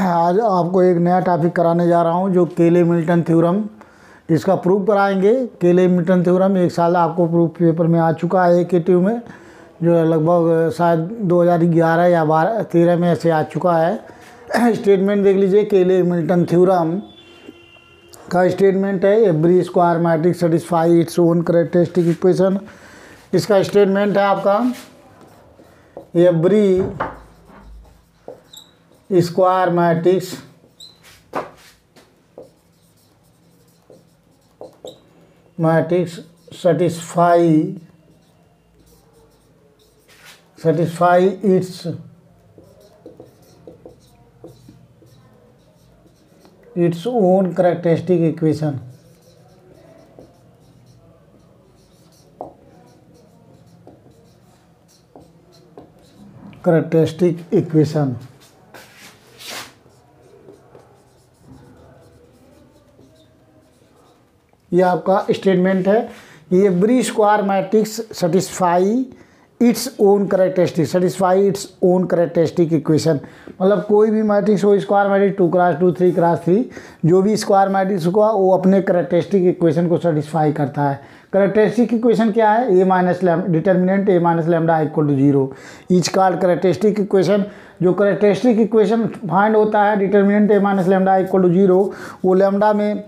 आज आपको एक नया टॉपिक कराने जा रहा हूँ जो केले मिल्टन थ्योरम, इसका प्रूफ कराएंगे। केले मिल्टन थ्योरम एक साल आपको प्रूफ पेपर में आ चुका है AKTU में, जो है लगभग शायद 2011 या 13 में ऐसे आ चुका है। स्टेटमेंट देख लीजिए, केले मिल्टन थ्योरम का स्टेटमेंट है every square matrix satisfy its own characteristic equation. इसका स्टेटमेंट है आपका every square matrix satisfy its own characteristic equation। ये आपका स्टेटमेंट है। Every square matrix satisfy its own characteristic equation, मतलब कोई भी मैट्रिक्स हो, स्क्वायर मैट्रिक्स 2x2 3x3, जो भी स्क्वायर मैट्रिक्स होगा वो अपने कैरेक्टरिस्टिक इक्वेशन को सेटिस्फाई करता है। कैरेक्टरिस्टिक इक्वेशन क्या है? A minus determinant A minus lambda equal to 0 each called characteristic equation. जो कैरेक्टरिस्टिक इक्वेशन फाइंड होता है determinant A minus lambda equal to 0, वो लैम्डा में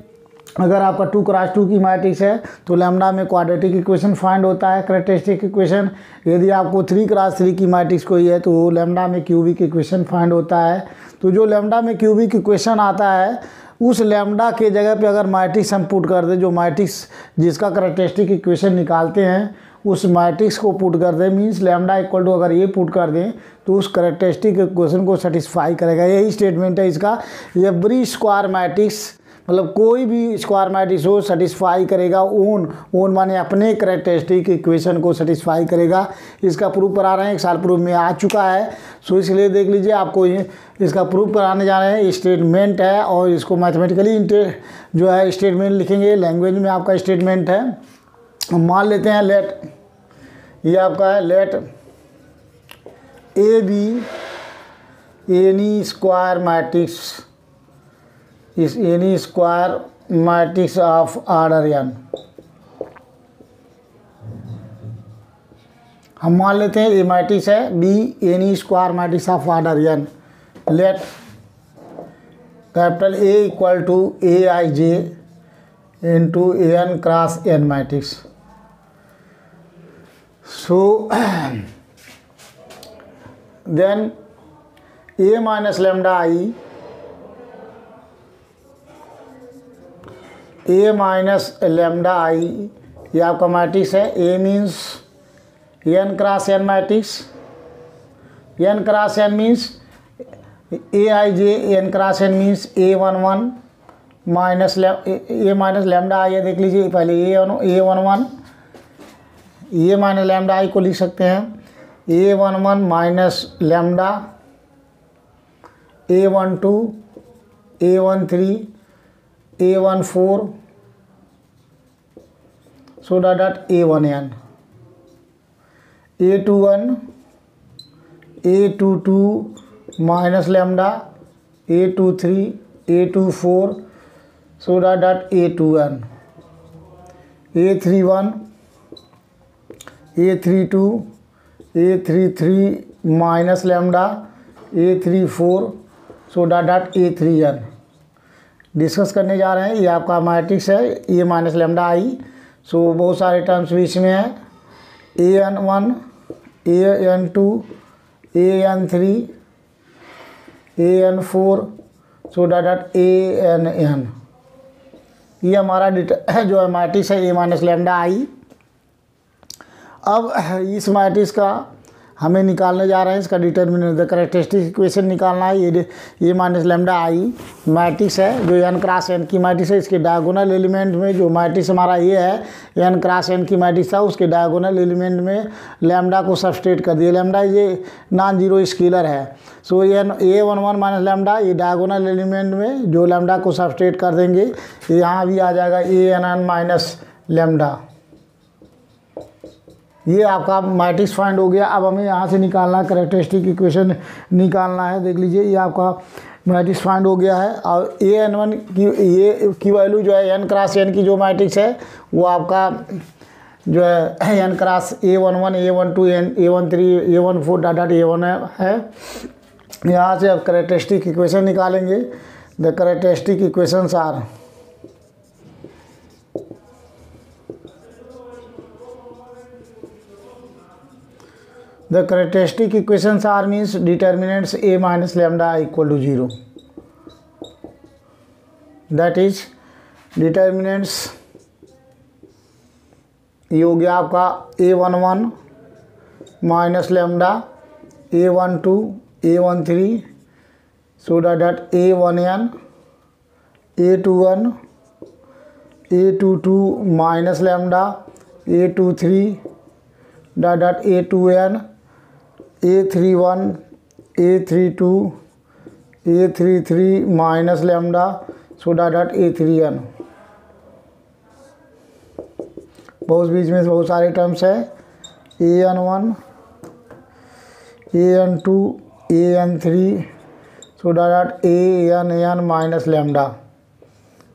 अगर आपका 2x2 की मैट्रिक्स है तो लैम्डा में क्वाड्रेटिक इक्वेशन फाइंड होता है कैरेक्टरिस्टिक इक्वेशन। यदि आपको 3x3 की मैट्रिक्स कोई है तो लैम्डा में क्यूबिक इक्वेशन फाइंड होता है। तो जो लैम्डा में क्यूबिक इक्वेशन आता है, उस लैम्डा के जगह पे अगर मैट्रिक्स हम पुट कर दें, जो मैट्रिक्स जिसका कैरेक्टरिस्टिक इक्वेशन निकालते हैं उस मैट्रिक्स को पुट कर दें, मीन्स लैम्डा इक्वल टू अगर ये पुट कर दें तो उस कैरेक्टरिस्टिक इक्वेशन को सेटिस्फाई करेगा। यही स्टेटमेंट है इसका। एवरी स्क्वायर मैट्रिक्स मतलब कोई भी स्क्वायर मैट्रिक्स हो सेटिस्फाई करेगा ओन माने अपने कैरेक्टरिस्टिक इक्वेशन को सेटिस्फाई करेगा। इसका प्रूफ करा रहे हैं, एक साल प्रूफ में आ चुका है, सो इसलिए देख लीजिए आपको ये इसका प्रूफ कराने जा रहे हैं। स्टेटमेंट है और इसको मैथमेटिकली जो है स्टेटमेंट लिखेंगे, लैंग्वेज में आपका स्टेटमेंट है। मान लेते हैं लेट, ये आपका है let A be any square matrix is any square matrix of order n। हम मान लेते हैं ए मैट्रिक्स है be any square matrix of order n। Let capital A equal to A I J into A N cross N matrix. So then A minus lambda I A minus lambda I, ये आपका matrix है। A means N cross N matrix, N cross N means A I J N cross N means A11 minus A minus lambda I है। देख लीजिए पहले A11 ये minus lambda आई को लिख सकते हैं A11 minus lambda A12 A13 A14 so that A1n A21 A22 minus lambda A23 A24 so that A2n A31 A32 A33 minus lambda A34 so that A3n discuss करने जा रहे हैं। ये आपका मैट्रिक्स है ए माइनस लेमडा आई। सो बहुत सारे terms बीच में है, AN1 AN2 AN3 AN4 so that ANN। ये हमारा जो है मैट्रिक्स है ए माइनस लेमडा आई। अब इस मैट्रिक्स का हमें निकालने जा रहे हैं, इसका डिटर्मिनेंट द कैरेक्टरिस्टिक इक्वेशन निकालना है। ये माइनस लेमडा आई मैट्रिक्स है जो एन क्रॉस एन की मैट्रिक्स है। इसके डायगोनल एलिमेंट में जो मैट्रिक्स हमारा ये है एन क्रॉस एन की मैट्रिक्स था, उसके डायगोनल एलिमेंट में लैम्डा को सब्सट्रेट कर दिया। लैम्डा ये नॉन जीरो स्केलर है। सो A11 माइनस लैम्डा, ये डायगोनल एलिमेंट में जो लैम्डा को सब्सट्रेट कर देंगे, यहाँ भी आ जाएगा ANN माइनस लैम्डा। ये आपका मैट्रिक्स फाइंड हो गया। अब हमें यहाँ से निकालना कैरेक्टरिस्टिक इक्वेशन निकालना है। देख लीजिए ये आपका मैट्रिक्स फाइंड हो गया है। और AN1 की वैल्यू जो है n क्रॉस n की जो मैट्रिक्स है वो आपका जो है n cross A11 A12 A13 A14 dot A1 है। यहाँ से अब कैरेक्टरिस्टिक इक्वेशन निकालेंगे। The characteristic equations are The characteristic equations are means determinants A minus lambda equal to 0. That is determinants ये हो गया आपका A11 minus lambda A12 A13 so dot A1n A21 A22 minus lambda A23 dot A2n A31 A32 A33 minus lambda so dot A3n। बहुत बीच में बहुत सारे terms है AN1 AN2 AN3 so dot AN minus lambda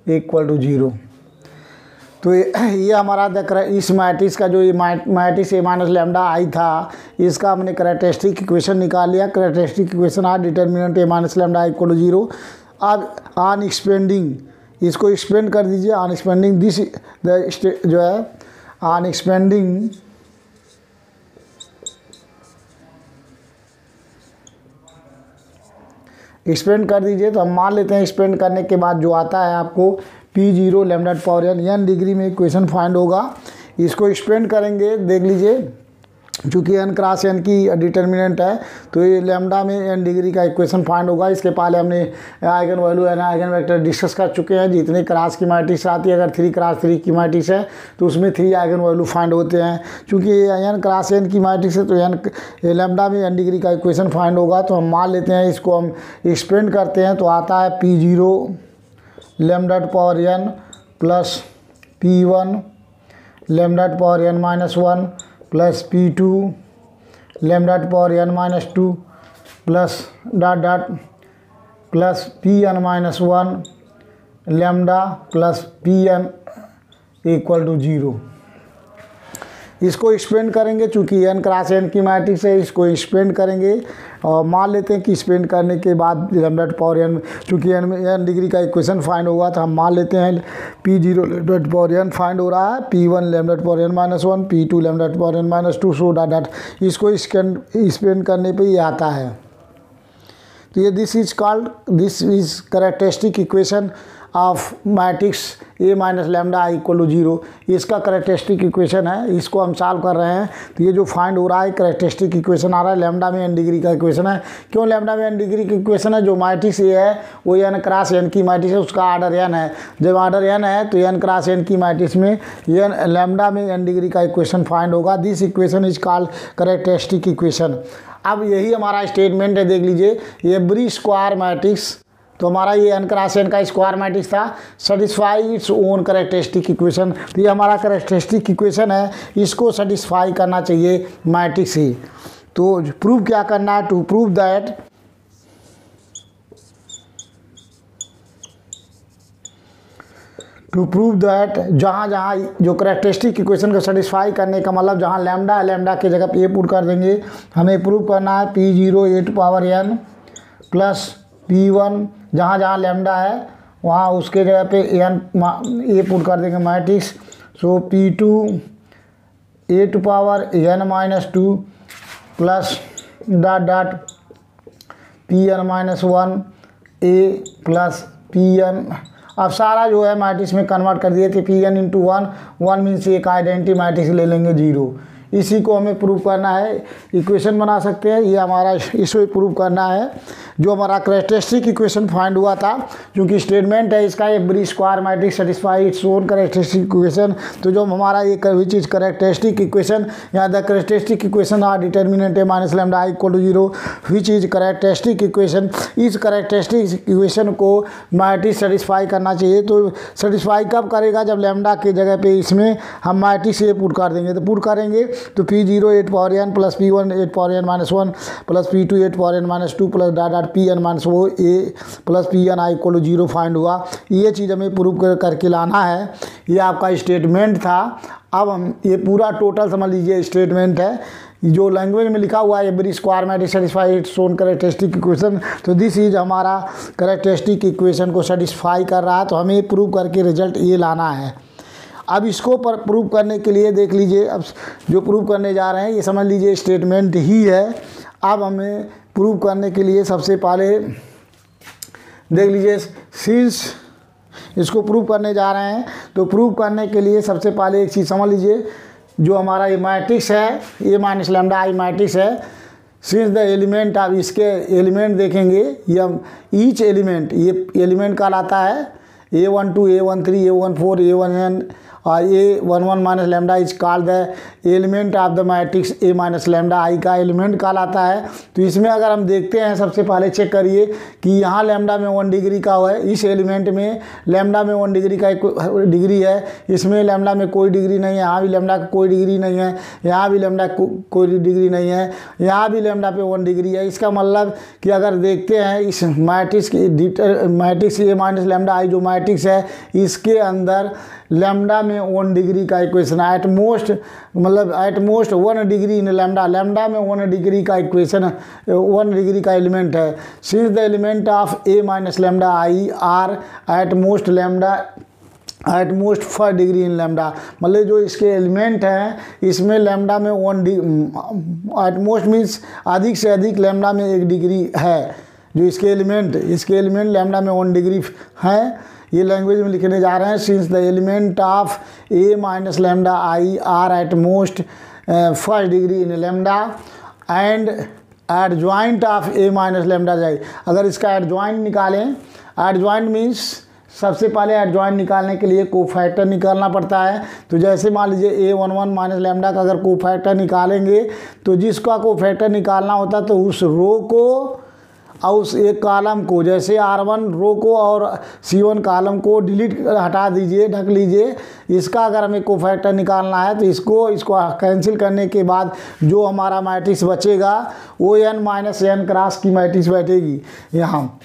equal to 0। तो ये हमारा इस matrix का जो ये matrix A minus lambda I था इसका हमने कैरेक्टरिस्टिक इक्वेशन निकाल लिया। Characteristic equation are determinant A minus lambda equal to 0। अब ऑन एक्सपेंडिंग इसको एक्सपेंड कर दीजिए। ऑन एक्सपेंडिंग दिस जो है ऑन एक्सपेंडिंग एक्सपेंड कर दीजिए। तो हम मान लेते हैं एक्सपेंड करने के बाद जो आता है आपको P0 lambda power n degree में इक्वेशन फाइंड होगा। इसको एक्सपेंड करेंगे, देख लीजिए चूँकि n क्रॉस n की डिटर्मिनेंट है तो ये लैम्डा में n डिग्री का इक्वेशन फाइंड होगा। इसके पहले हमने eigen value and eigen vector discuss कर चुके हैं। जितने क्रॉस की मैट्रिक्स आती है, अगर 3 क्रॉस 3 की मैट्रिक्स है तो उसमें 3 आइगन वैल्यू फाइंड होते हैं। चूँकि ये n क्रॉस n की मैट्रिक्स है तो लैम्डा में n डिग्री का इक्वेशन फाइंड होगा। तो हम मान लेते हैं, इसको हम एक्सपेंड करते हैं तो आता है P0 lambda power n plus P1 lambda power n minus 1 plus P2 lambda power n minus 2 plus dot plus Pn minus 1 lambda plus Pn equal to 0। इसको एक्सपेंड करेंगे, चूँकि n क्रॉस n की matrix है इसको expand करेंगे और मान लेते हैं कि एक्सपेंड करने के बाद लैम्डा पावर n, चूँकि n डिग्री का इक्वेशन फाइंड होगा तो हम मान लेते हैं P0 lambda power n find हो रहा है, P1 lambda power n minus 1 P2 lambda power n minus 2 so dot इसको एक्सपेंड करने पे ये आता है। तो ये this is characteristic equation of matrix A minus lambda equal to 0। इसका कैरेक्टरिस्टिक इक्वेशन है, इसको हम सॉल्व कर रहे हैं। तो ये जो फाइंड हो रहा है कैरेक्टरिस्टिक इक्वेशन आ रहा है, लैम्डा में n डिग्री का इक्वेशन है। क्यों लैम्डा में n डिग्री का इक्वेशन है? जो मैट्रिक्स A है वो n क्रॉस n की मैट्रिक्स है, उसका आर्डर n है। जब आर्डर n है तो n क्रॉस n की मैट्रिक्स में लैम्डा में n डिग्री का इक्वेशन फाइंड होगा। This equation is called characteristic equation. अब यही हमारा स्टेटमेंट है, देख लीजिए एवरी स्क्वायर मैट्रिक्स, तो हमारा ये n क्रॉस n का स्क्वायर मैट्रिक्स था, satisfy its own characteristic equation. तो ये हमारा कैरेक्टरिस्टिक इक्वेशन है, इसको सेटिस्फाई करना चाहिए मैट्रिक्स ही। तो प्रूव क्या करना है? टू प्रूव दैट जहाँ जहाँ जो कैरेक्टरिस्टिक इक्वेशन को सेटिस्फाई करने का मतलब जहाँ लैम्डा है लैम्डा की जगह पे पुट कर देंगे। हमें प्रूव करना है P0 a to power n plus P1 जहाँ जहाँ लैम्डा है वहाँ उसके जगह पे ए पुट कर देंगे matrix. So P2 a to power n minus 2 plus dot Pn minus 1 a plus Pn। अब सारा जो है मैट्रिक्स में कन्वर्ट कर दिए थे Pn इंटू 1 मीन्स एक आइडेंटिटी मैट्रिक्स ले लेंगे 0। इसी को हमें प्रूव करना है, इक्वेशन बना सकते हैं। ये हमारा इसको प्रूव करना है जो हमारा कैरेक्टरिस्टिक इक्वेशन फाइंड हुआ था। क्योंकि स्टेटमेंट है इसका every square matrix satisfy its own characteristic equation. तो जो हमारा ये विच इज कैरेक्टरिस्टिक इक्वेशन, यहाँ the characteristic equation are determinant A minus lambda equal to 0 which is characteristic equation. इस कैरेक्टरिस्टिक इक्वेशन को मैट्रिक्स सेटिस्फाई करना चाहिए। तो सेटिस्फाई कब करेगा? जब लैम्डा की जगह पे इसमें हम मैट्रिक्स ए पुट कर देंगे। तो पुट करेंगे तो P0 8 power n plus P1 8 power n minus 1 plus P2 8 power n minus 2 plus dot dot Pn minus वो a plus Pn i equal 0 find हुआ। ये चीज़ हमें प्रूव करके लाना है। ये आपका स्टेटमेंट था। अब हम ये पूरा टोटल समझ लीजिए स्टेटमेंट है जो लैंग्वेज में लिखा हुआ है every square matrix satisfy its own characteristic equation. तो दिस इज हमारा कैरेक्टरिस्टिक इक्वेशन को सेटिस्फाई कर रहा है। तो हमें प्रूव करके रिजल्ट ये लाना है। अब इसको पर प्रूव करने के लिए देख लीजिए, अब जो प्रूव करने जा रहे हैं ये समझ लीजिए स्टेटमेंट ही है। अब हमें प्रूव करने के लिए सबसे पहले देख लीजिए, सिंस इसको प्रूव करने जा रहे हैं तो प्रूव करने के लिए सबसे पहले एक चीज़ समझ लीजिए, जो हमारा ये मैट्रिक्स है A minus lambda I matrix है। सिंस द एलिमेंट, आप इसके एलिमेंट देखेंगे, ये ईच एलिमेंट, ये एलिमेंट कहलाता है A12 A13 A14 A1n और A11 minus lambda is called the element of the matrix A minus lambda I का एलिमेंट कहलाता है। तो इसमें अगर हम देखते हैं, सबसे पहले चेक करिए कि यहाँ लैम्डा में 1 डिग्री का है, इस एलिमेंट में लैम्डा में 1 डिग्री का डिग्री है, इसमें लैम्डा में कोई डिग्री नहीं है, यहाँ भी लैम्डा का कोई डिग्री नहीं है, यहाँ भी लैम्डा कोई डिग्री नहीं है, यहाँ भी लैम्डा पे 1 डिग्री है। इसका मतलब कि अगर देखते हैं इस matrix A minus lambda I जो मैट्रिक्स है, इसके अंदर लैम्डा में 1 डिग्री का इक्वेशन है। Eight most 1 degree in lambda में 1 डिग्री का इक्वेशन 1 डिग्री का एलिमेंट है। Since the element of A minus lambda I are at most 1 degree in lambda, मतलब जो इसके एलिमेंट हैं इसमें लैम्डा में 1 एट मोस्ट मीन्स अधिक से अधिक लैम्डा में 1 डिग्री है। जो इसके एलिमेंट लैम्डा में 1 डिग्री है। ये लैंग्वेज में लिखने जा रहे हैं। Since the element of A minus lambda I are at most 1 degree in lambda and adjoint of A minus lambda I. अगर इसका एडजॉइंट निकालें, एडजॉइंट मीन्स सबसे पहले एडजॉइंट निकालने के लिए कोफैक्टर निकालना पड़ता है। तो जैसे मान लीजिए A11 माइनस लैम्डा का अगर कोफैक्टर निकालेंगे तो जिसका कोफैक्टर निकालना होता तो उस रो को और उस एक कॉलम को, जैसे R1 रो को और C1 कॉलम को डिलीट हटा दीजिए, ढक लीजिए। इसका अगर हमें कोफैक्टर निकालना है तो इसको कैंसिल करने के बाद जो हमारा मैट्रिक्स बचेगा वो n माइनस n क्रॉस की मैट्रिक्स बैठेगी। यहाँ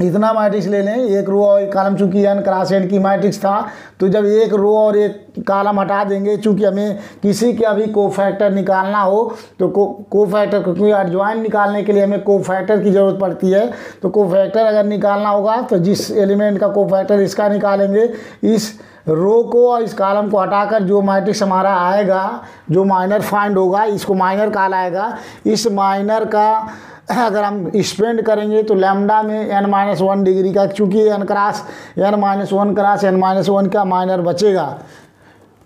इतना मैट्रिक्स ले लें, एक रो और एक कॉलम, चूँकि n क्रॉस n की मैट्रिक्स था तो जब एक रो और एक कॉलम हटा देंगे, चूँकि हमें किसी का भी कोफैक्टर निकालना हो तो कोफैक्टर, क्योंकि एडजॉइंट निकालने के लिए हमें कोफैक्टर की ज़रूरत पड़ती है। तो कोफैक्टर अगर निकालना होगा तो जिस एलिमेंट का कोफैक्टर इसका निकालेंगे, इस रो को और इस कॉलम को हटाकर जो मैट्रिक्स हमारा आएगा, जो माइनर फाइंड होगा, इसको माइनर कहलाएगा। इस माइनर का अगर हम स्पेंड करेंगे तो लैम्डा में n-1 डिग्री का, चूँकि n क्रॉस n-1 का माइनर बचेगा।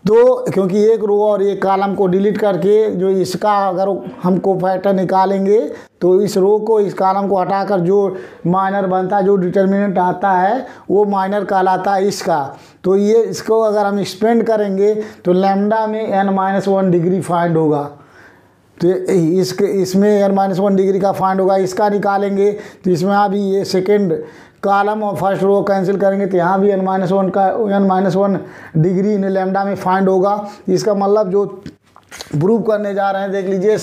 तो क्योंकि एक रो और एक कॉलम को डिलीट करके जो इसका अगर हम कोफैक्टर निकालेंगे तो इस रो को इस कॉलम को हटाकर जो माइनर बनता है, जो डिटर्मिनेंट आता है, वो माइनर कहलाता है इसका। तो ये इसको अगर हम स्पेंड करेंगे तो लैम्डा में n-1 डिग्री फाइंड होगा। तो इसमें n-1 डिग्री का फाइंड होगा, इसका निकालेंगे तो इसमें अभी ये सेकेंड कॉलम और फर्स्ट रो कैंसिल करेंगे तो यहाँ भी n-1 डिग्री इन लैम्डा में फाइंड होगा। इसका मतलब जो प्रूव करने जा रहे हैं देख लीजिए,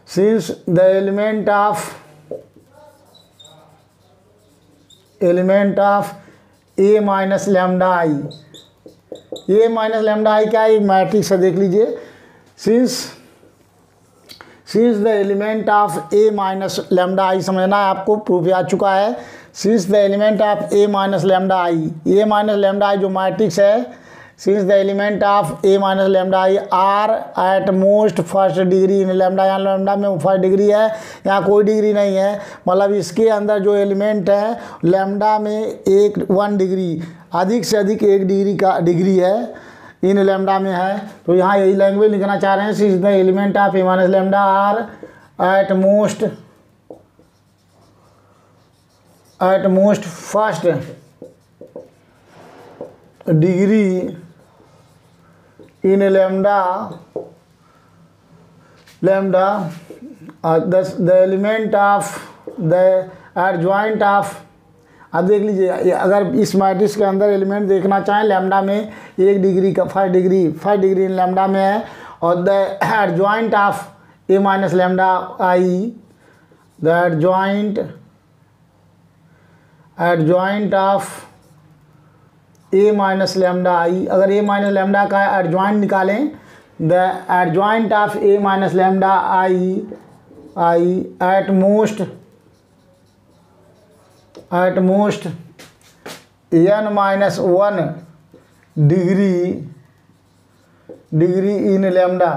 since the element of A minus lambda I, A minus lambda I क्या है, एक मैट्रिक्स है। देख लीजिए, since the element of A minus lambda I, समझना है आपको, प्रूफ आ चुका है। Since the element of A minus lambda I, A minus lambda I जो मैट्रिक्स है, since the element of A minus lambda I are at most 1 degree in lambda, यहाँ lambda में 1 डिग्री है, यहाँ कोई डिग्री नहीं है। मतलब इसके अंदर जो एलिमेंट है लैम्डा में 1 डिग्री, अधिक से अधिक 1 डिग्री का डिग्री है इन लैम्डा में है। तो यहाँ यही लैंग्वेज लिखना चाह रहे हैं, since the element of A minus lambda are at most 1 degree in lambda the element of the adjoint अब देख लीजिए, अगर इस मैट्रिक्स के अंदर एलिमेंट देखना चाहें, लैम्डा में 1 डिग्री का 5 डिग्री इन लैम्डा में है, और the adjoint of A minus lambda I, the adjoint of A minus lambda I, अगर ए माइनस लैम्डा का एडजॉइंट निकालें, the adjoint of A minus lambda I at most n minus 1 degree in lambda.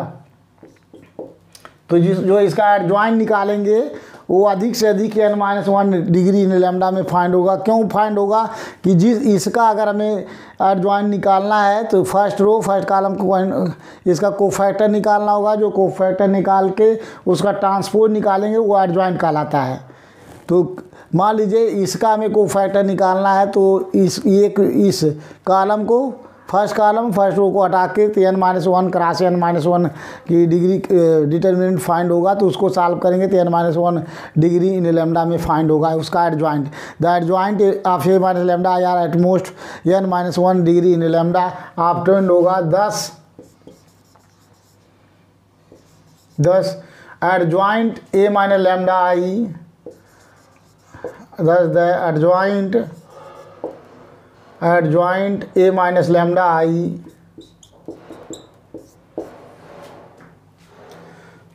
तो जो इसका adjoint निकालेंगे वो अधिक से अधिक n minus 1 degree in lambda में फाइंड होगा। क्यों फाइंड होगा कि इसका अगर हमें एडजॉइंट निकालना है तो फर्स्ट कॉलम को इसका कोफैक्टर निकालना होगा। जो कोफैक्टर निकाल के उसका ट्रांसपोज निकालेंगे वो एडजॉइंट कहलाता है। तो मान लीजिए इसका हमें कोफैक्टर निकालना है, तो इस कॉलम को फर्स्ट रो को हटा के तो n minus 1 cross n minus 1 की डिग्री डिटर्मिनेंट फाइंड होगा। तो उसको सॉल्व करेंगे तो n minus 1 degree in lambda में फाइंड होगा उसका adjoint. The adjoint of A minus lambda I are at most n minus 1 degree in lambda obtained होगा। 10 adjoint A minus lambda I, thus the adjoint a minus lambda I,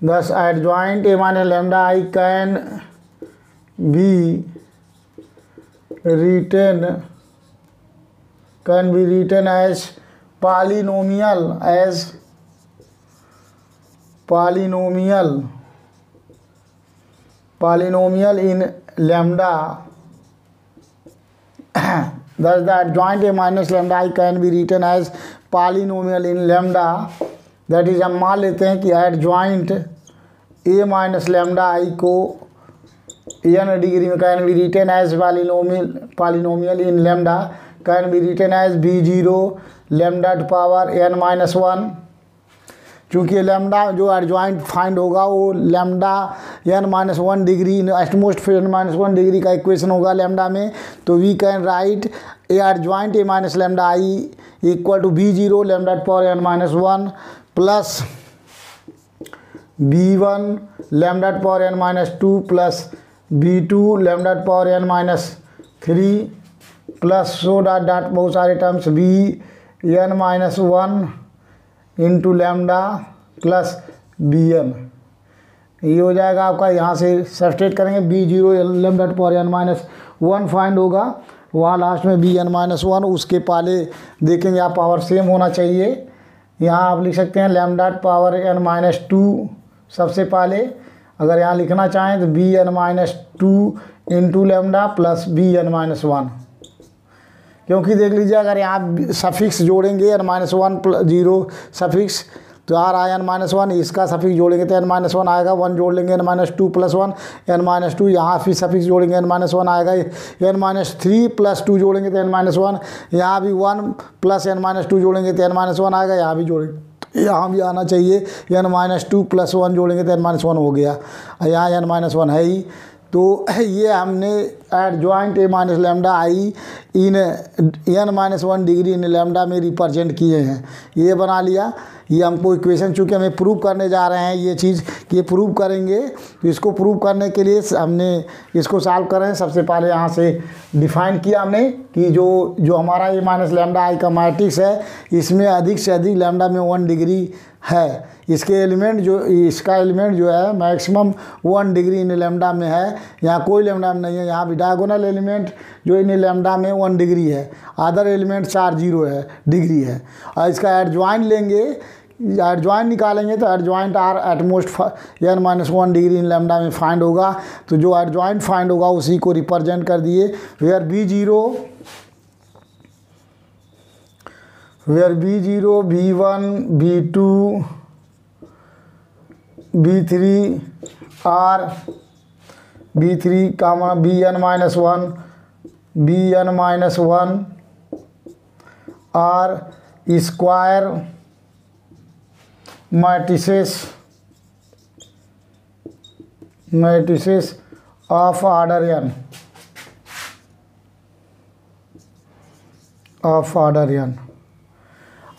thus adjoint a minus lambda I can be written as polynomial in lambda. Thus the adjoint a minus lambda I can be written as polynomial in lambda, that is हम मान लेते हैं कि adjoint a minus lambda I को n degree में can be written as polynomial in lambda, can be written as b0 lambda to power n minus 1। चूँकि lambda जो adjoint find होगा वो lambda n minus 1 degree at most n minus 1 degree का equation होगा lambda में। तो we can write A adjoint A minus lambda I equal to b0 lambda power n minus 1 plus b1 lambda power n minus 2 plus b2 lambda power n minus 3 plus so dot बहुत सारे terms b n minus 1 into lambda plus bn। ये हो जाएगा आपका, यहाँ से substrate करेंगे b0 lambda power n minus 1 find होगा, वहाँ लास्ट में bn माइनस 1, उसके पहले देखेंगे आप पावर सेम होना चाहिए। यहाँ आप लिख सकते हैं लैम्डा पावर n माइनस 2 सबसे पहले, अगर यहाँ लिखना चाहें तो bn minus 2 into lambda plus bn minus 1। क्योंकि देख लीजिए अगर यहाँ सफिक्स जोड़ेंगे n माइनस 1 प्लस 0 सफिक्स तो आ रहा है n माइनस 1, इसका सफिक्स जोड़ेंगे तो n माइनस 1 आएगा, 1 जोड़ लेंगे n minus 2 plus 1 n minus 2, यहाँ फिर सफिक्स जोड़ेंगे n माइनस 1 आएगा, n माइनस 3 प्लस 2 जोड़ेंगे तो n माइनस 1, यहाँ भी 1 प्लस n माइनस 2 जोड़ेंगे तो n माइनस 1 आएगा, यहाँ भी जोड़ेंगे, यहाँ भी आना चाहिए n माइनस 2 प्लस 1 जोड़ेंगे तो n माइनस 1 हो गया, यहाँ n माइनस 1 है ही। तो ये हमने adjoint A minus lambda I in n minus 1 degree in lambda में रिप्रेजेंट किए हैं, ये बना लिया। ये हमको इक्वेशन चूँकि हमें प्रूव करने जा रहे हैं ये चीज़ कि ये प्रूव करेंगे, तो इसको प्रूव करने के लिए हमने इसको सॉल्व कर रहे हैं। सबसे पहले यहाँ से डिफाइन किया हमने कि जो हमारा ए माइनस लैम्डा आई का मैट्रिक्स है इसमें अधिक से अधिक लैम्डा में 1 डिग्री है, इसका एलिमेंट जो है मैक्सिमम 1 डिग्री इन लैम्डा में है। यहाँ कोई लैम्डा में नहीं है, यहाँ भी डायगोनल एलिमेंट जो इन लैम्डा में 1 डिग्री है, अदर एलिमेंट 4 0 है डिग्री है। और इसका एडजॉइंट लेंगे, एडजॉइंट निकालेंगे तो adjoint are at most n minus 1 degree in lambda में फाइंड होगा। तो जो एडजॉइंट फाइंड होगा उसी को रिप्रेजेंट कर दिए, where b0 b1 b2 b3 r b3 comma bn minus 1 r square matrices of order n। Of order n।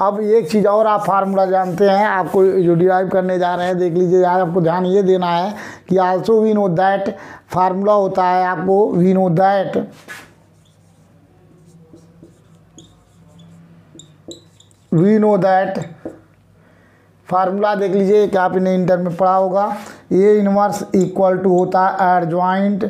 अब एक चीज़ और आप फार्मूला जानते हैं, आपको जो डिराइव करने जा रहे हैं देख लीजिए यार, आपको ध्यान ये देना है कि also we know that formula होता है, आपको वी नो दैट फार्मूला देख लीजिए कि आपने इंटर में पढ़ा होगा, ए इनवर्स इक्वल टू होता है adjoint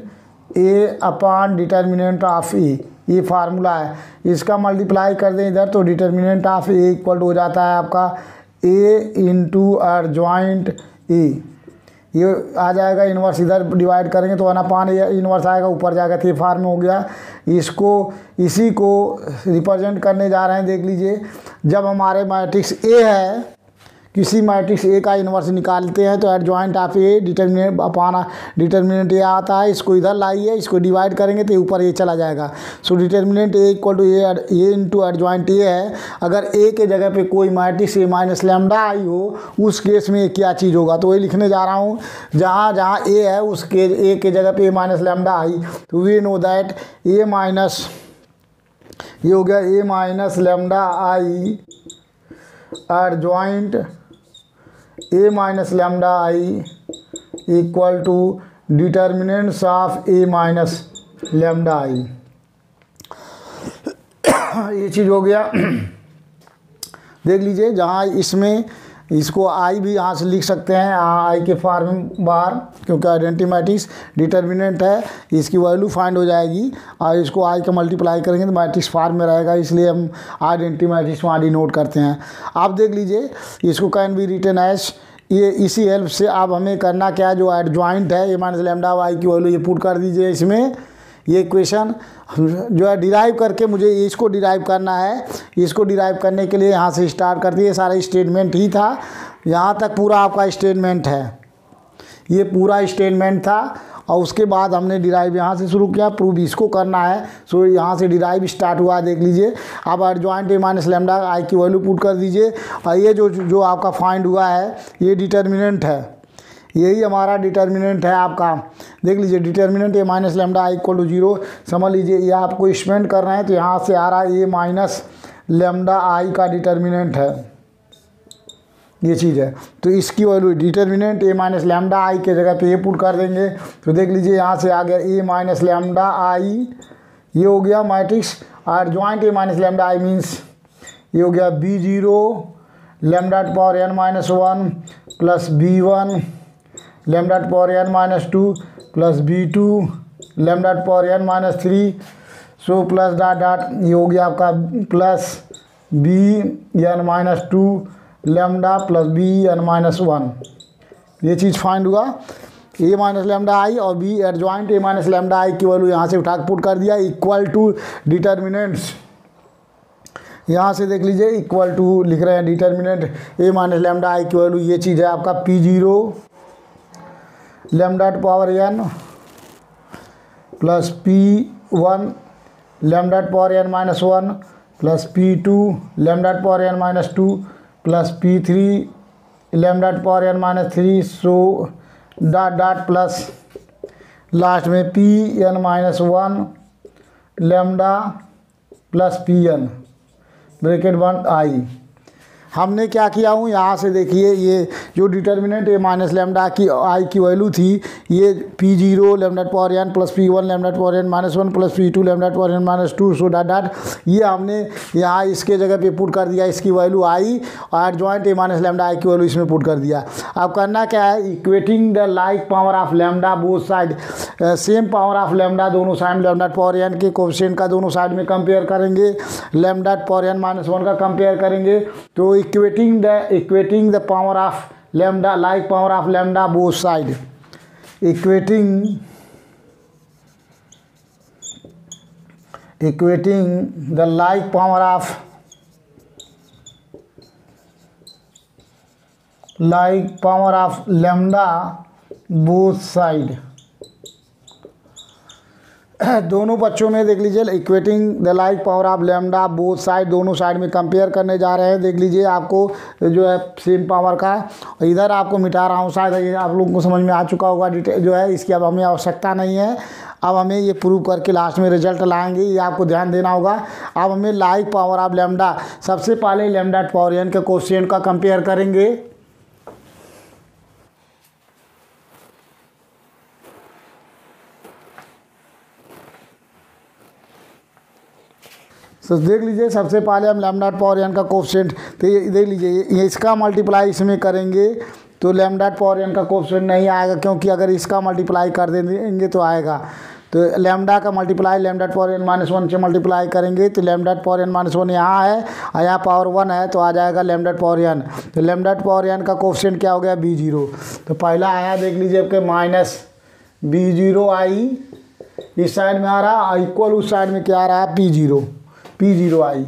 A upon determinant of A. ये फार्मूला है, इसका मल्टीप्लाई कर दें इधर तो determinant of A equal to हो जाता है आपका ए इंटू एडजॉइंट ए। ये आ जाएगा इन्वर्स, इधर डिवाइड करेंगे तो 1/, ये इन्वर्स आएगा ऊपर जाएगा, तो ये फार्म हो गया। इसी को रिप्रेजेंट करने जा रहे हैं। देख लीजिए, जब हमारे मैट्रिक्स ए है, किसी मैट्रिक्स ए का इन्वर्स निकालते हैं तो adjoint of A determinant upon determinant A आता है। इसको इधर लाइए, इसको डिवाइड करेंगे तो ऊपर ये चला जाएगा। So determinant A equal to A into adjoint A है। अगर ए के जगह पे कोई matrix A minus lambda I हो, उस केस में क्या चीज़ होगा, तो वही लिखने जा रहा हूँ। जहाँ जहाँ ए है उसके ए के जगह पे ए माइनस लैम्डा आई, तो we know that A minus, ये हो गया A minus lambda I adjoint A minus lambda I equal to determinants of A minus lambda I. ये चीज़ हो गया। देख लीजिए, जहाँ इसमें इसको आई भी यहाँ से लिख सकते हैं, आई के फॉर्म बाहर, क्योंकि आइडेंटिटी मैट्रिक्स डिटर्मिनेंट है, इसकी वैल्यू फाइंड हो जाएगी और इसको आई का मल्टीप्लाई करेंगे तो मैट्रिक्स फॉर्म में रहेगा, इसलिए हम आइडेंटिटी मैट्रिक्स वहाँ डिनोट करते हैं। आप देख लीजिए, इसको कैन बी रिटन एज, ये इसी हेल्प से आप हमें करना क्या है, जो एडजॉइंट है ए माइनस लैम्डा वाई की वैल्यू ये पुट कर दीजिए इसमें। ये इक्वेशन जो है डिराइव करके मुझे इसको डिराइव करना है। इसको डिराइव करने के लिए यहाँ से स्टार्ट कर दिए, सारा स्टेटमेंट ही था, यहाँ तक पूरा आपका स्टेटमेंट है, ये पूरा स्टेटमेंट था। और उसके बाद हमने डिराइव यहाँ से शुरू किया, प्रूव इसको करना है। सो यहाँ से डिराइव स्टार्ट हुआ। देख लीजिए, आप adjoint A minus lambda I की वैल्यू पुट कर दीजिए और ये जो आपका फाइंड हुआ है ये डिटर्मिनेंट है, यही हमारा डिटर्मिनेंट है आपका। देख लीजिए, determinant A minus lambda I equal to 0, समझ लीजिए ये आपको स्पेंड कर रहे हैं तो यहाँ से आ रहा है ए माइनस लैम्डा आई का डिटर्मिनेंट है, ये चीज़ है। तो इसकी value determinant A minus lambda आई के जगह पे ये पुट कर देंगे। तो देख लीजिए, यहाँ से आ गया ए माइनस लैम्डा आई, ये हो गया मैट्रिक्स। और joint A minus lambda I means ये हो गया B0 lambda to power n minus 1 plus B1 lambda to power n minus 2 plus B2 lambda to power n minus 3, so plus dot dot, ये हो गया आपका plus Bn minus 2 lambda plus Bn minus 1। ये चीज़ find हुआ, ए minus lambda I और B adjoint A minus lambda I की value यहाँ से उठा के पुट कर दिया इक्वल टू डिटर्मिनेंट्स। यहाँ से देख लीजिए, इक्वल टू लिख रहे हैं determinant A minus lambda I की वैल्यू, ये चीज़ है आपका P0 lambda to power n plus P1 lambda to power n minus 1 plus P2 lambda to power n minus 2 plus P3 lambda to power n minus 3, so dot dot plus last में Pn minus 1 lambda plus Pn bracket 1 आई। हमने क्या किया हूँ, यहाँ से देखिए, ये जो डिटर्मिनेंट ए माइनस लैम्डा की आई की वैल्यू थी, ये P0 lambda to power n plus P1 lambda to power n minus 1 plus P2 lambda to power n minus 2, so dot dot, ये हमने यहाँ इसके जगह पे पुट कर दिया, इसकी वैल्यू आई और adjoint A minus lambda I की वैल्यू इसमें पुट कर दिया। अब करना क्या है, equating the like power of lambda both side, same power of lambda दोनों side, lambda to power n के कोएफिशिएंट का दोनों साइड में कंपेयर करेंगे, lambda to power n minus 1 का कंपेयर करेंगे। तो equating the power of lambda like power of lambda both side, equating the like power of lambda both side, दोनों बच्चों में देख लीजिए, equating the like power of lambda both side, दोनों side में कंपेयर करने जा रहे हैं। देख लीजिए, आपको जो है सेम पावर का, इधर आपको मिटा रहा हूँ, शायद ये आप लोगों को समझ में आ चुका होगा डिटेल जो है, इसकी अब हमें आवश्यकता नहीं है। अब हमें ये प्रूव करके लास्ट में रिजल्ट लाएंगे, ये आपको ध्यान देना होगा। अब हमें लाइक पावर ऑफ लैम्डा, सबसे पहले लैम्डा पावर एन के कोएफिशिएंट का कंपेयर करेंगे। तो देख लीजिए, सबसे पहले हम लैम्डा पावर एन का कोएफिशिएंट, तो ये देख लीजिए, ये इसका मल्टीप्लाई इसमें करेंगे तो लैम्डा पावर एन का कोएफिशिएंट नहीं आएगा, क्योंकि अगर इसका मल्टीप्लाई कर देंगे तो आएगा। तो लैम्डा का multiply lambda power N minus 1 से मल्टीप्लाई करेंगे तो लैम्डा पावर एन माइनस 1 यहाँ है और यहाँ पावर 1 है, तो आ जाएगा लैम्डा पावर एन। तो लैम्डा पावर एन का कोएफिशिएंट क्या हो गया, b0। तो पहला आया देख लीजिए आपके माइनस b0 आई, इस साइड में आ रहा, इक्वल उस साइड में क्या आ रहा है, p0 आई,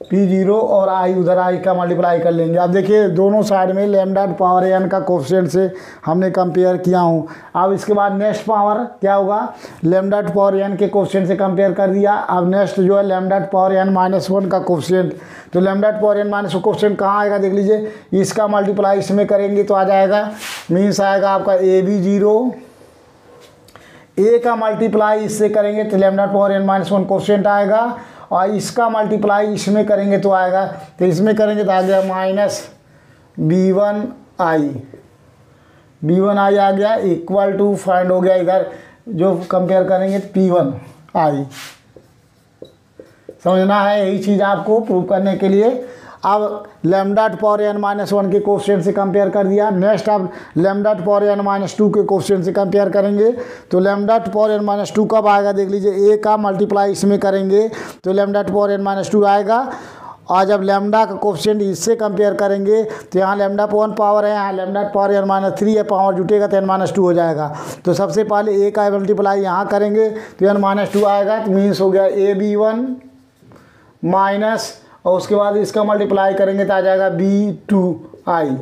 p0 और आई उधर आई का मल्टीप्लाई कर लेंगे। अब देखिए दोनों साइड में लैम्डा पावर एन का कोएफिशिएंट से हमने कंपेयर किया हूँ। अब इसके बाद नेक्स्ट पावर क्या होगा, लैम्डा पावर एन के कोएफिशिएंट से कंपेयर कर दिया। अब नेक्स्ट जो है लैम्डा पावर एन माइनस 1 का कोएफिशिएंट, तो lambda power N minus coefficient कहाँ आएगा, देख लीजिए, इसका मल्टीप्लाई इसमें करेंगे तो आ जाएगा, मीन्स आएगा आपका ab0, ए का मल्टीप्लाई इससे करेंगे तो lambda power N minus 1 coefficient आएगा, और इसका मल्टीप्लाई इसमें करेंगे तो आएगा, तो इसमें करेंगे तो आ गया माइनस b1 आई आ गया, इक्वल टू फाइंड हो गया इधर जो कंपेयर करेंगे p1 आई। समझना है यही चीज़ आपको प्रूव करने के लिए। अब लैम्डा पावर एन माइनस 1 के कोएफिशिएंट से कंपेयर कर दिया। नेक्स्ट अब लैम्डा पावर एन माइनस 2 के कोएफिशिएंट से कंपेयर करेंगे तो लैम्डा पावर एन माइनस 2 कब आएगा, देख लीजिए, ए का मल्टीप्लाई इसमें करेंगे तो लैम्डा पावर एन माइनस 2 आएगा, और जब लैम्डा का कोएफिशिएंट इससे कंपेयर करेंगे तो यहाँ लैम्डा 1 पावर है, यहाँ लैम्डा पावर एन माइनस 3 है, पावर जुटेगा तो एन माइनस 2 हो जाएगा। तो सबसे पहले ए का मल्टीप्लाई यहाँ करेंगे तो एन माइनस 2 आएगा, तो मीन्स हो गया ab1 माइनस, और उसके बाद इसका मल्टीप्लाई करेंगे तो आ जाएगा b2 आई।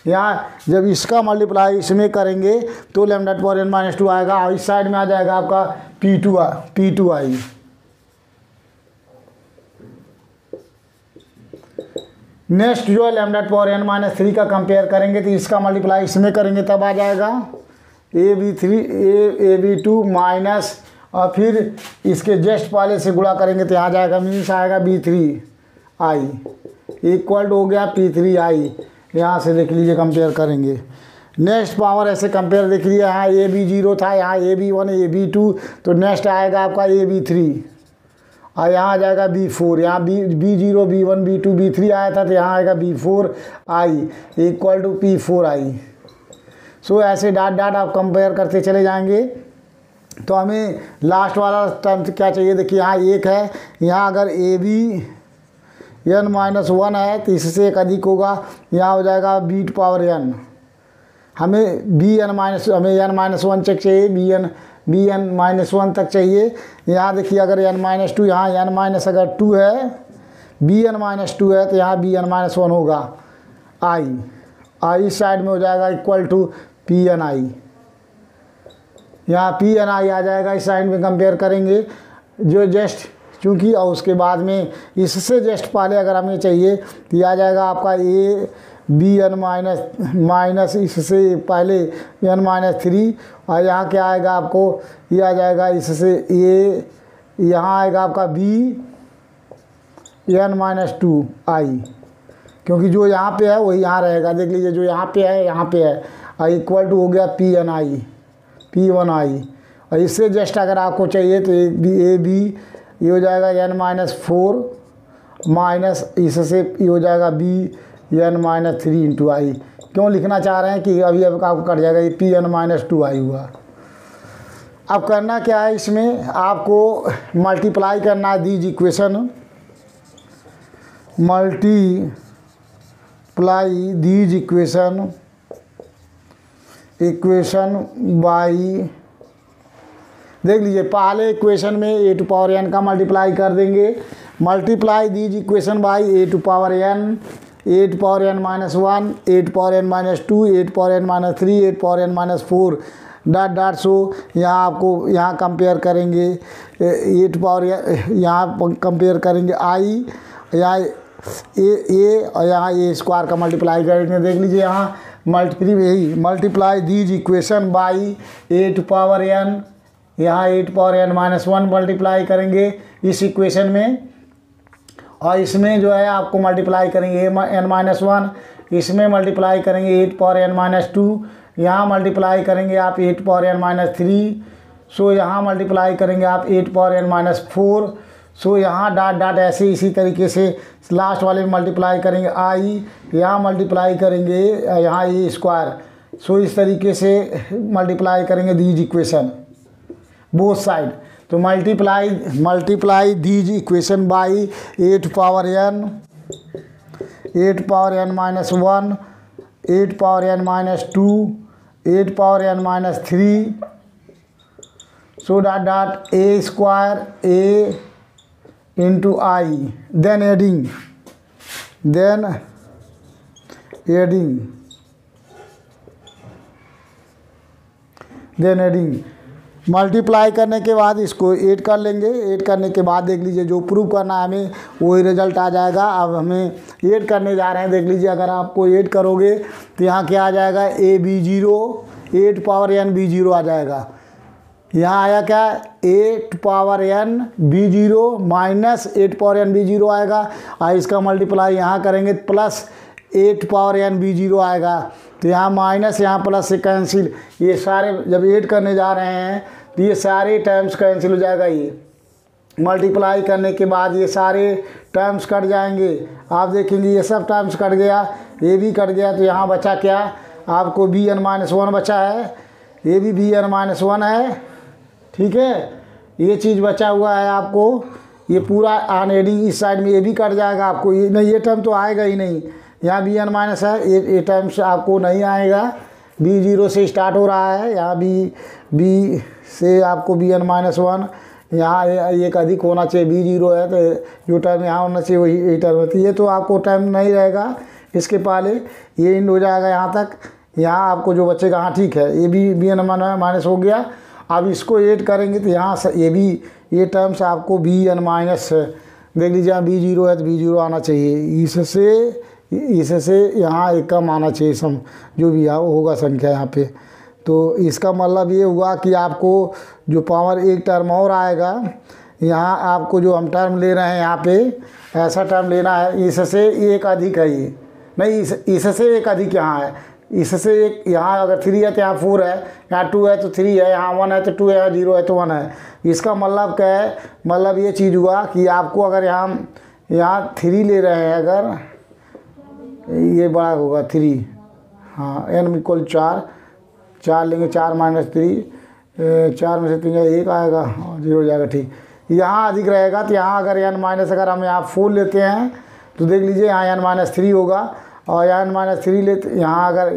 यहाँ जब इसका मल्टीप्लाई इसमें करेंगे तो लैम्डा पावर एन माइनस 2 आएगा, और इस साइड में आ जाएगा आपका p2 आई। नेक्स्ट जो है लैम्डा पावर एन माइनस 3 का कंपेयर करेंगे तो इसका मल्टीप्लाई इसमें करेंगे तब आ जाएगा ab2 माइनस, और फिर इसके जस्ट पहले से गुणा करेंगे तो यहाँ जाएगा, मीन्स आएगा b3 आई इक्वल हो गया p3 आई। यहाँ से देख लीजिए कंपेयर करेंगे। नेक्स्ट पावर ऐसे कंपेयर देख लीजिए, यहाँ ab0 था, यहाँ ab1 ab2, तो नेक्स्ट आएगा आपका ab3, और यहाँ आ जाएगा b4, यहाँ b0 b1 b2 b3 आया था तो यहाँ आएगा b4 I equal to p4 आई। सो ऐसे डाट आप कंपेयर करते चले जाएंगे। तो हमें लास्ट वाला टर्म क्या चाहिए, देखिए यहाँ 1 है, यहाँ अगर ab(n-1) है तो इससे एक अधिक होगा, यहाँ हो जाएगा b पावर n। हमें हमें n-1 तक चाहिए, bn-1 तक चाहिए। यहाँ देखिए अगर n-2, यहाँ अगर 2 है, bn-2 है तो यहाँ bn-1 होगा आई, इस साइड में हो जाएगा इक्वल टू pn आई। यहाँ pn आई आ जाएगा, इस साइड में कंपेयर करेंगे जो जस्ट चूँकि, और उसके बाद में इससे जस्ट पहले अगर हमें चाहिए तो आ जाएगा आपका bn- इससे पहले n-3, और यहाँ क्या आएगा आपको, ये आ जाएगा इससे यहाँ आएगा आपका bn-2 आई, क्योंकि जो यहाँ पे है वही यहाँ रहेगा। देख लीजिए जो यहाँ पे है यहाँ पे है, और इक्वल टू हो गया p1 आई। और इससे जस्ट अगर आपको चाहिए तो ये हो जाएगा n-4 माइनस, इससे ये हो जाएगा bn-3 इंटू आई। क्यों लिखना चाह रहे हैं कि अभी आपको कट जाएगा, ये pn-2 आई हुआ। अब करना क्या है, इसमें आपको मल्टीप्लाई करना है these equation, multiply these equation by, देख लीजिए पहले इक्वेशन में a टू पावर n का मल्टीप्लाई कर देंगे, multiply these equation by a to power n, a to power n-1, a to power n-2, a to power n-3, a to power n-4 dot so यहाँ आपको यहाँ compare करेंगे a to power, यहाँ compare करेंगे i, यहाँ ए और यहाँ a square का मल्टीप्लाई करेंगे। देख लीजिए यहाँ multiply these equation by A to power N, यहाँ A to power N minus one multiply करेंगे इस इक्वेशन में, और इसमें जो है आपको मल्टीप्लाई करेंगे एन माइनस वन, इसमें मल्टीप्लाई करेंगे A to power N minus two, यहाँ मल्टीप्लाई करेंगे आप A to power N minus three, so यहाँ मल्टीप्लाई करेंगे आप A to power N minus four, so यहाँ डॉट डॉट ऐसे इसी तरीके से लास्ट वाले में मल्टीप्लाई करेंगे आई, यहाँ मल्टीप्लाई करेंगे यहाँ ए स्क्वायर, सो इस तरीके से मल्टीप्लाई करेंगे दीज इक्वेशन बोथ साइड। तो multiply these equation by A to power N minus one, A to power N minus two, A to power N minus three, so dot dot A square A into I, then adding multiply करने के बाद इसको add कर लेंगे। Add करने के बाद देख लीजिए जो प्रूव करना है हमें वही रिजल्ट आ जाएगा। अब हमें ऐड करने जा रहे हैं, देख लीजिए अगर आपको ऐड करोगे तो यहाँ क्या आ जाएगा, A B zero, A to power N B zero आ जाएगा। यहाँ आया क्या, A to power N B zero minus A to power N B zero आएगा, और इसका मल्टीप्लाई यहाँ करेंगे plus A to power N B zero आएगा। तो यहाँ माइनस यहाँ प्लस से कैंसिल, ये सारे जब ऐड करने जा रहे हैं तो ये सारे टर्म्स कैंसिल हो जाएगा। ये मल्टीप्लाई करने के बाद ये सारे टर्म्स कट जाएंगे, आप देखेंगे ये सब टर्म्स कट गया, ये भी कट गया। तो यहाँ बचा क्या आपको, बी एन माइनस वन बचा है, ये भी बी एन माइनस वन है, ठीक है। ये चीज़ बचा हुआ है आपको, ये पूरा ऑन एडिंग इस साइड में ये भी कट जाएगा आपको, ये नहीं, ये टर्म तो आएगा ही नहीं। यहाँ बी एन माइनस है, ये टर्म से आपको नहीं आएगा, बी जीरो से स्टार्ट हो रहा है, यहाँ बी से आपको बी एन माइनस वन, यहाँ एक अधिक होना चाहिए, बी जीरो है तो जो टर्म यहाँ होना चाहिए वही ये टर्म होती है। तो आपको टर्म नहीं रहेगा, इसके पहले ये इंड हो जाएगा यहाँ तक, यहाँ आपको जो बचेगा, हाँ ठीक है, ये भी बी एन माइनस हो गया। अब इसको ऐड करेंगे तो यहाँ से ये भी ये टर्म्स आपको बी एन माइनस, देख लीजिए यहाँ बी जीरो है तो बी जीरो आना चाहिए, इससे यहाँ एक कम आना चाहिए, सम जो भी है वो होगा संख्या यहाँ पे। तो इसका मतलब ये हुआ कि आपको जो पावर एक टर्म और आएगा, यहाँ आपको जो हम टर्म ले रहे हैं यहाँ पे ऐसा टर्म लेना है, इससे एक अधिक है, ये नहीं इससे एक अधिक यहाँ है, इससे एक यहाँ अगर थ्री है तो यहाँ फोर है, यहाँ टू है तो थ्री है, यहाँ वन है तो टू है, यहाँ जीरो है तो वन है। इसका मतलब क्या है, मतलब ये चीज़ हुआ कि आपको अगर यहाँ थ्री ले रहे हैं, अगर ये बड़ा होगा थ्री, हाँ एन इक्वल चार लेंगे, चार माइनस थ्री, चार में से तीन एक आएगा, जीरो हो जाएगा, ठीक। यहाँ अधिक रहेगा तो यहाँ अगर एन माइनस, अगर हम यहाँ फोर लेते हैं तो देख लीजिए यहाँ एन माइनस थ्री होगा, और एन माइनस थ्री लेते, यहाँ अगर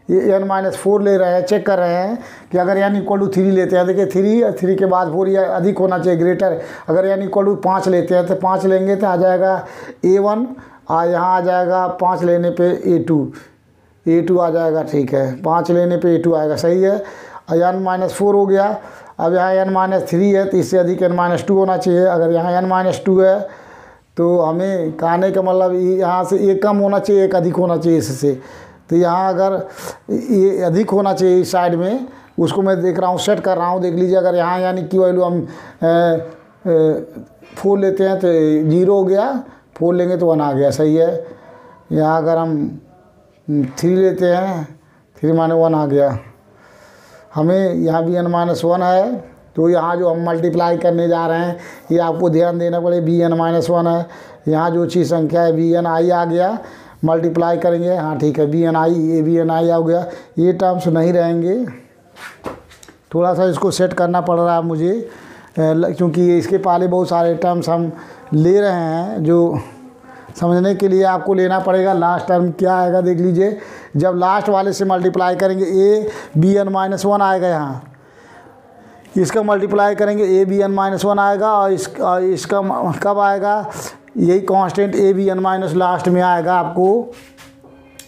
ये एन माइनस फोर ले रहे हैं, चेक कर रहे हैं कि अगर एन इक्वल टू थ्री लेते हैं, देखिए थ्री के बाद फोर, ये अधिक होना चाहिए, ग्रेटर। अगर एन इक्वल टू पाँच लेते हैं तो पाँच लेंगे तो आ जाएगा ए वन, और यहाँ आ जाएगा पाँच लेने पे ए टू आ जाएगा, ठीक है, पाँच लेने पे ए टू आएगा, सही है। एन माइनस फोर हो गया, अब यहाँ एन माइनस थ्री है तो इससे अधिक एन माइनस टू होना चाहिए। अगर यहाँ एन माइनस टू है तो हमें कहने का मतलब यहाँ से एक कम होना चाहिए, एक अधिक होना चाहिए इससे। तो यहाँ अगर ये अधिक होना चाहिए इस साइड में, उसको मैं देख रहा हूँ, सेट कर रहा हूँ, देख लीजिए अगर यहाँ यानी की वैल्यू हम फोर लेते हैं तो जीरो हो गया, फोर लेंगे तो वन आ गया, सही है। यहाँ अगर हम थ्री लेते हैं, थ्री माने वन आ गया। हमें यहाँ बी एन माइनस वन है, तो यहाँ जो हम मल्टीप्लाई करने जा रहे हैं ये आपको ध्यान देना पड़े, बी एन माइनस वन है, यहाँ जो चीज़ संख्या है बी एन आई आ गया, मल्टीप्लाई करेंगे, हाँ ठीक है, बी एन आई, ये बी एन आई आ गया, ये टर्म्स नहीं रहेंगे। थोड़ा सा इसको सेट करना पड़ रहा है मुझे, क्योंकि इसके पहले बहुत सारे टर्म्स हम ले रहे हैं, जो समझने के लिए आपको लेना पड़ेगा। लास्ट टर्म क्या आएगा देख लीजिए, जब लास्ट वाले से मल्टीप्लाई करेंगे a B N minus one आएगा, यहाँ इसका मल्टीप्लाई करेंगे a B N minus one आएगा, और इसका कब आएगा, यही constant a B N minus last में आएगा, आपको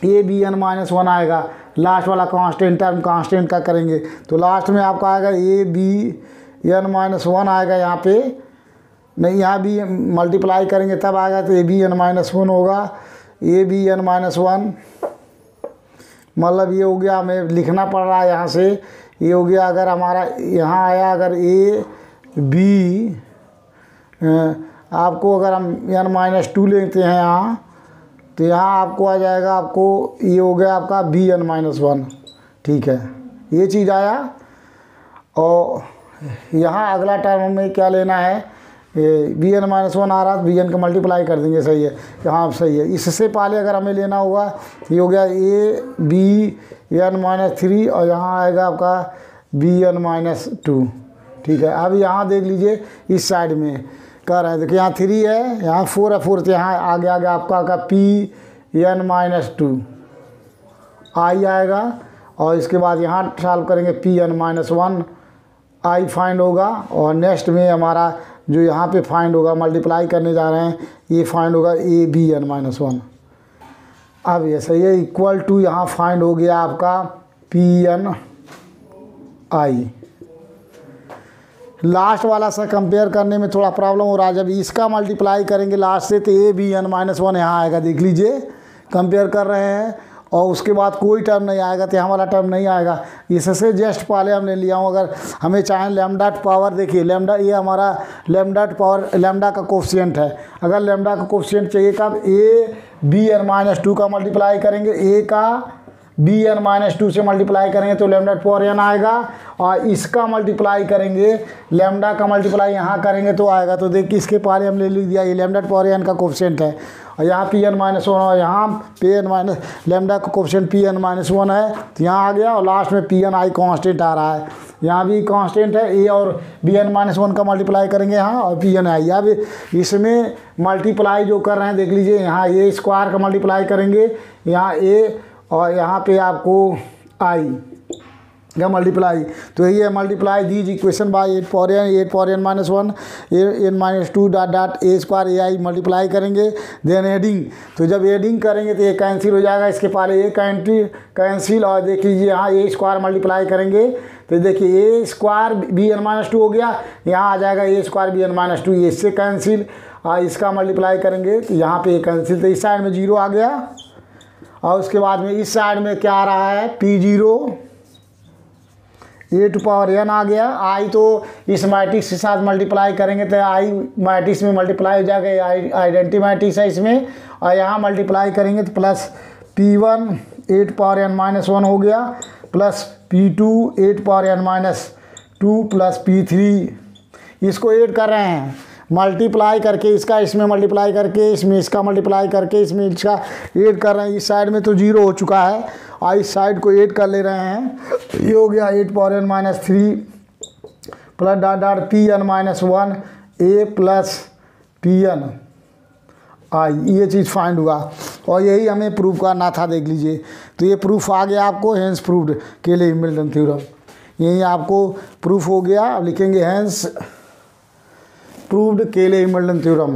a B N minus one आएगा, लास्ट वाला कांस्टेंट टर्म कांस्टेंट का करेंगे तो लास्ट में आपका आएगा a B N minus one आएगा, यहाँ पे नहीं, यहाँ भी मल्टीप्लाई करेंगे तब आएगा तो A B N minus one होगा, A B N minus one मतलब ये हो गया, हमें लिखना पड़ रहा है यहाँ से, ये हो गया अगर हमारा यहाँ आया, अगर ए बी, आपको अगर हम n-2 लेते हैं यहाँ, तो यहाँ आपको आ जाएगा, आपको ये हो गया आपका bn-1, ठीक है, ये चीज़ आया। और यहाँ अगला टर्म हमें क्या लेना है, bn-1 आ रहा है, bn का मल्टीप्लाई कर देंगे, सही है, यहाँ सही है। इससे पहले अगर हमें लेना होगा, ये हो गया bn-3 और यहाँ आएगा आपका bn-2, ठीक है। अब यहाँ देख लीजिए इस साइड में कर रहे हैं, देखिए यहाँ 3 है, यहाँ 4 है, 4 से यहाँ आगे आगे आपका pn-2 आई आएगा। और इसके बाद यहाँ सॉल्व करेंगे pn-1 आई फाइंड होगा, और नेक्स्ट में हमारा जो यहाँ पे फाइंड होगा, मल्टीप्लाई करने जा रहे हैं, ये फाइंड होगा bn-1। अब ये सही है, इक्वल टू यहाँ फाइंड हो गया आपका pn आई। लास्ट वाला से कंपेयर करने में थोड़ा प्रॉब्लम हो रहा है, जब इसका मल्टीप्लाई करेंगे लास्ट से तो bn-1 यहाँ आएगा, देख लीजिए कंपेयर कर रहे हैं, और उसके बाद कोई टर्म नहीं आएगा, तो यहाँ वाला टर्म नहीं आएगा। इससे जस्ट पहले हमने लिया हूँ, अगर हमें चाहें लैम्डा पावर, देखिए लैम्डा, ये हमारा लैम्डा पावर, लैम्डा का कोफिशिएंट है। अगर लैम्डा का कोफिशिएंट चाहिए कब, bn-2 का मल्टीप्लाई करेंगे, a का bn-2 से मल्टीप्लाई करेंगे तो लैम्डा पावर n आएगा, और इसका मल्टीप्लाई करेंगे, लैम्डा का मल्टीप्लाई यहाँ करेंगे तो आएगा। तो देखिए इसके पहले हमने लिख दिया, ये लैम्डा पावर n का कोफिशिएंट है, और यहाँ pn-1 और यहाँ लैम्डा का कोफिशिएंट pn-1 है, तो यहाँ आ गया। और लास्ट में pn आई कांस्टेंट आ रहा है, यहाँ भी कांस्टेंट है, a और bn-1 का मल्टीप्लाई करेंगे यहाँ, और pn आई। अब इसमें मल्टीप्लाई जो कर रहे हैं देख लीजिए, यहाँ a स्क्वायर का मल्टीप्लाई करेंगे, यहाँ a, और यहाँ पे आपको आई का मल्टीप्लाई, तो यही है multiply these equation by 8 power n-1 n-2 dot a square ai multiply करेंगे, देन एडिंग। तो जब एडिंग करेंगे तो ये कैंसिल हो जाएगा, इसके पहले ये कैंसिल, और देख लीजिए यहाँ a स्क्वायर मल्टीप्लाई करेंगे तो देखिए a स्क्वायर bn-2 हो गया, यहाँ आ जाएगा a स्क्वायर bn-2, ये इससे कैंसिल, और इसका मल्टीप्लाई करेंगे तो यहाँ पे कैंसिल, तो इस साइड में 0 आ गया। और उसके बाद में इस साइड में क्या आ रहा है, p0 a to power n आ गया। आई तो इस मैट्रिक्स के साथ मल्टीप्लाई करेंगे तो आई मैट्रिक्स में मल्टीप्लाई हो जाएगा, आइडेंटिटी मैट्रिक्स है इसमें, और यहाँ मल्टीप्लाई करेंगे तो प्लस p1 8 पावर n-1 हो गया, plus p2 8 power n-2 plus p3, इसको ऐड कर रहे हैं, मल्टीप्लाई करके इसका इसमें मल्टीप्लाई करके इसमें इसका मल्टीप्लाई करके इसमें इसका ऐड कर रहे हैं। इस साइड में तो 0 हो चुका है, और इस साइड को ऐड कर ले रहे हैं, ये हो गया 8 power n-3 plus dot dot pn-1 a plus pn आई, ये चीज़ फाइंड हुआ, और यही हमें प्रूफ करना था, देख लीजिए। तो ये प्रूफ आ गया आपको, हेंस प्रूव्ड केले-हैमिल्टन थ्योरम, यही आपको प्रूफ हो गया। अब लिखेंगे hence proved Cayley Hamilton theorem,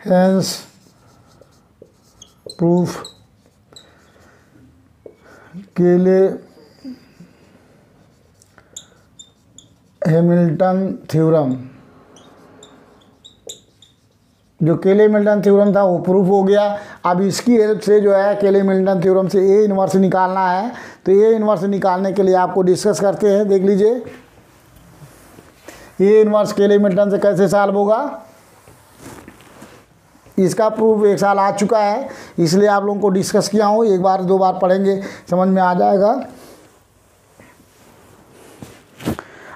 hence proof Cayley Hamilton theorem. जो केले-हैमिल्टन थ्योरम था वो प्रूफ हो गया। अब इसकी हेल्प से जो है केले-हैमिल्टन थ्योरम से ए इनवर्स निकालना है, तो ए इनवर्स निकालने के लिए आपको डिस्कस करते हैं, देख लीजिए ए इनवर्स केले-हैमिल्टन से कैसे सॉल्व होगा। इसका प्रूफ एक साल आ चुका है, इसलिए आप लोगों को डिस्कस किया हूँ, एक बार दो बार पढ़ेंगे समझ में आ जाएगा।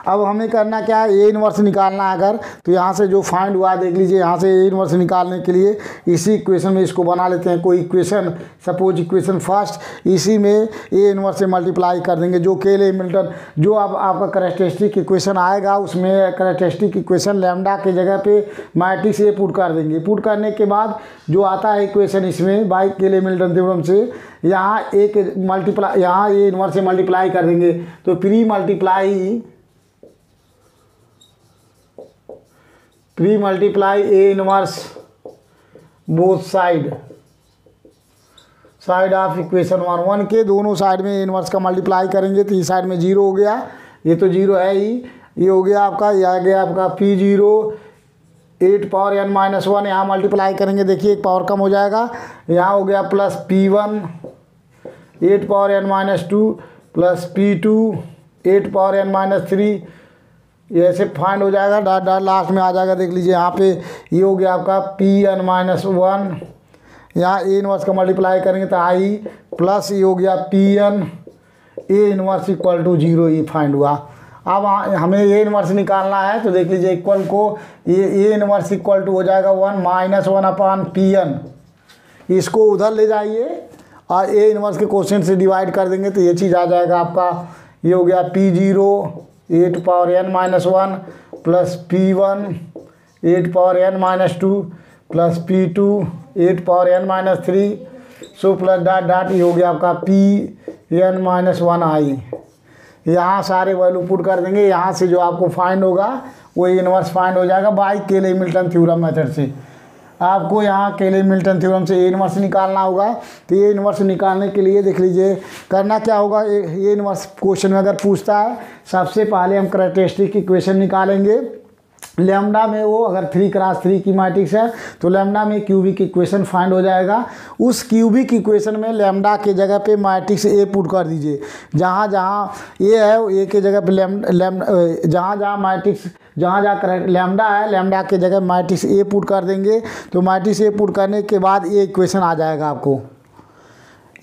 अब हमें करना क्या है, ए इनवर्स निकालना है अगर, तो यहाँ से जो फाइंड हुआ देख लीजिए, यहाँ से ए इनवर्स निकालने के लिए इसी इक्वेशन में इसको बना लेते हैं, कोई इक्वेशन, सपोज इक्वेशन फर्स्ट, इसी में ए इनवर्स से मल्टीप्लाई कर देंगे, जो केले-हैमिल्टन जो अब आपका कैरेक्टरिस्टिक इक्वेशन आएगा उसमें कैरेक्टरिस्टिक इक्वेशन लैम्डा के जगह पे मैट्रिक्स ए पुट कर देंगे। पुट करने के बाद जो आता है इक्वेशन इसमें बाई केले-हैमिल्टन थ्योरम से, यहाँ एक मल्टीप्लाई, यहाँ ए इनवर्स से मल्टीप्लाई कर देंगे, तो pre multiply A inverse both side of equation 1 के दोनों साइड में ए इनवर्स का मल्टीप्लाई करेंगे, तो इस साइड में 0 हो गया, ये तो 0 है ही, ये हो गया आपका, ये आ गया आपका p0 8 पावर n-1, यहाँ मल्टीप्लाई करेंगे, देखिए एक पावर कम हो जाएगा, यहाँ हो गया plus p1 8 power n minus 2 plus P2 8 power n minus 3, ये ऐसे फाइंड हो जाएगा। डॉट डॉट लास्ट में आ जाएगा। देख लीजिए यहाँ पे ये हो गया आपका Pn माइनस 1, यहाँ ए इनवर्स का मल्टीप्लाई करेंगे तो आई प्लस ये हो गया Pn A inverse equal to 0, ये फाइंड हुआ। अब हमें ए इनवर्स निकालना है तो देख लीजिए इक्वल को ये ए इनवर्स इक्वल टू हो जाएगा 1 माइनस 1 अपॉन Pn, इसको उधर ले जाइए और ए इनवर्स के क्वेश्चन से डिवाइड कर देंगे तो ये चीज़ आ जाएगा आपका। ये हो गया P0 8 power n minus 1 plus P1 8 power n minus 2 plus P2 8 power n minus 3 so plus dot dot ये हो गया आपका Pn माइनस 1 आई। यहाँ सारे वैल्यू पुट कर देंगे, यहाँ से जो आपको फाइंड होगा वो इनवर्स फाइंड हो जाएगा बाय केले-मिल्टन थ्योरम मेथड से। आपको यहाँ केले-मिल्टन थ्योरम से ए इनवर्स निकालना होगा। तो ए इनवर्स निकालने के लिए देख लीजिए करना क्या होगा। ए इनवर्स क्वेश्चन में अगर पूछता है, सबसे पहले हम कैरेक्टरिस्टिक इक्वेशन निकालेंगे। लैम्डा में वो अगर 3x3 की मैट्रिक्स है तो लैम्डा में क्यूबिक इक्वेशन फाइंड हो जाएगा। उस क्यूबिक इक्वेशन में लैम्डा के जगह पे मैट्रिक्स ए पुट कर दीजिए। जहाँ जहाँ ए है ए के जगह पे जहाँ जहाँ मैट्रिक्स लैम्डा है, लैम्डा के जगह मैट्रिक्स ए पुट कर देंगे। तो मैट्रिक्स ए पुट करने के बाद ये इक्वेशन आ जाएगा। आपको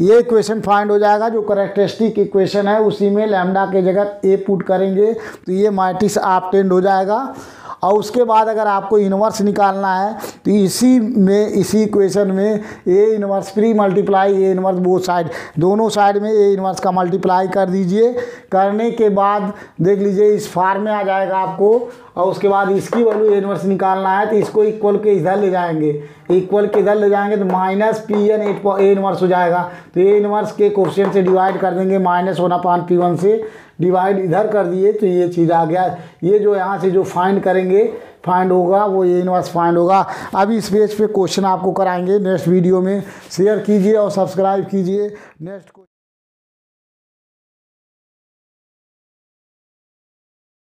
ये इक्वेशन फाइंड हो जाएगा। जो कैरेक्टरिस्टिक इक्वेशन है उसी में लैम्डा के जगह ए पुट करेंगे तो ये मैट्रिक्स ऑब्टेन्ड हो जाएगा। और उसके बाद अगर आपको इन्वर्स निकालना है तो इसी इक्वेशन में A inverse pre multiply A inverse both side, दोनों साइड में ए इन्वर्स का मल्टीप्लाई कर दीजिए। करने के बाद देख लीजिए इस फार्म में आ जाएगा आपको। और उसके बाद इसकी वैल्यू ए इन्वर्स निकालना है तो इसको इक्वल के इधर ले जाएंगे, इक्वल के इधर ले जाएंगे तो माइनस Pn ए इन्वर्स हो जाएगा। तो ए इन्वर्स के कोफिशिएंट से डिवाइड कर देंगे, माइनस 1 अपॉन P1 से डिवाइड इधर कर दिए तो ये चीज़ आ गया। ये जो यहाँ से जो फाइंड करेंगे फाइंड होगा वो ए इनवर्स फाइंड होगा। अभी इस पेज पे क्वेश्चन आपको कराएंगे नेक्स्ट वीडियो में। शेयर कीजिए और सब्सक्राइब कीजिए। नेक्स्ट